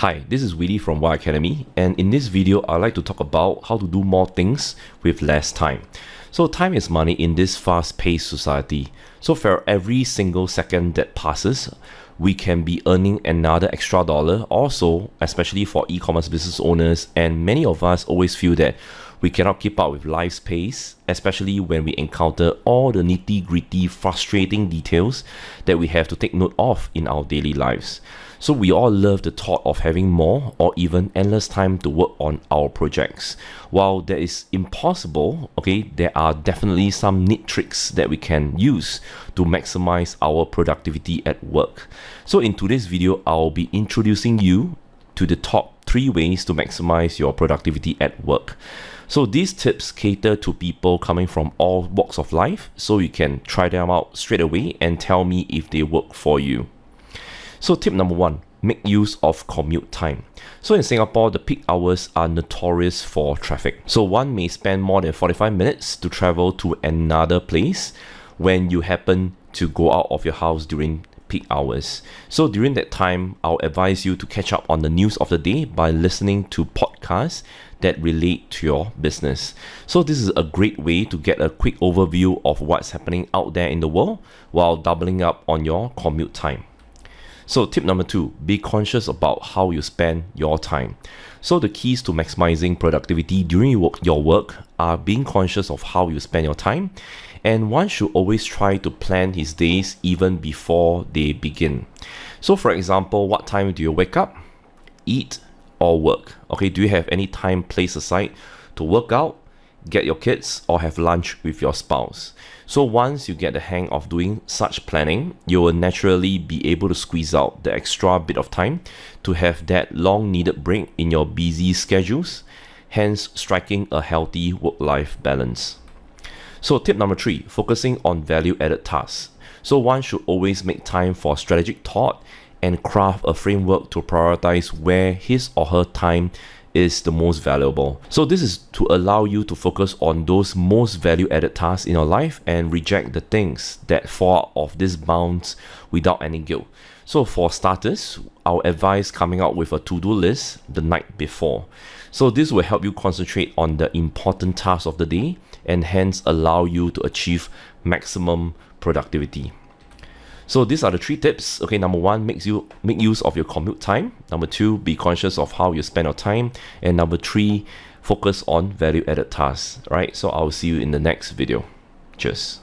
Hi, this is Willie from Y Academy, and in this video, I'd like to talk about how to do more things with less time. So time is money in this fast-paced society. So for every single second that passes, we can be earning another extra dollar. Also, especially for e-commerce business owners, and many of us always feel that we cannot keep up with life's pace, especially when we encounter all the nitty-gritty, frustrating details that we have to take note of in our daily lives. So we all love the thought of having more or even endless time to work on our projects. While that is impossible, there are definitely some neat tricks that we can use to maximize our productivity at work. So in today's video, I'll be introducing you to the top 3 ways to maximize your productivity at work. So these tips cater to people coming from all walks of life, so you can try them out straight away and tell me if they work for you. So tip number 1, make use of commute time. So in Singapore, the peak hours are notorious for traffic. So one may spend more than 45 minutes to travel to another place when you happen to go out of your house during peak hours. So during that time, I'll advise you to catch up on the news of the day by listening to podcasts that relate to your business. So this is a great way to get a quick overview of what's happening out there in the world while doubling up on your commute time. So tip number 2, be conscious about how you spend your time. So the keys to maximizing productivity during your work are being conscious of how you spend your time, and one should always try to plan his days even before they begin. So for example, what time do you wake up, eat, or work? Do you have any time placed aside to work out, get your kids, or have lunch with your spouse? So once you get the hang of doing such planning, you will naturally be able to squeeze out the extra bit of time to have that long needed break in your busy schedules, hence striking a healthy work-life balance. So tip number 3, focusing on value-added tasks. So one should always make time for strategic thought and craft a framework to prioritize where his or her time is the most valuable. So this is to allow you to focus on those most value-added tasks in your life and reject the things that fall out of these bounds without any guilt. So for starters, I'll advise coming out with a to-do list the night before. So this will help you concentrate on the important tasks of the day and hence allow you to achieve maximum productivity. So these are the 3 tips. Number 1, make use of your commute time. Number 2, be conscious of how you spend your time. And number 3, focus on value-added tasks. Right? So I'll see you in the next video. Cheers.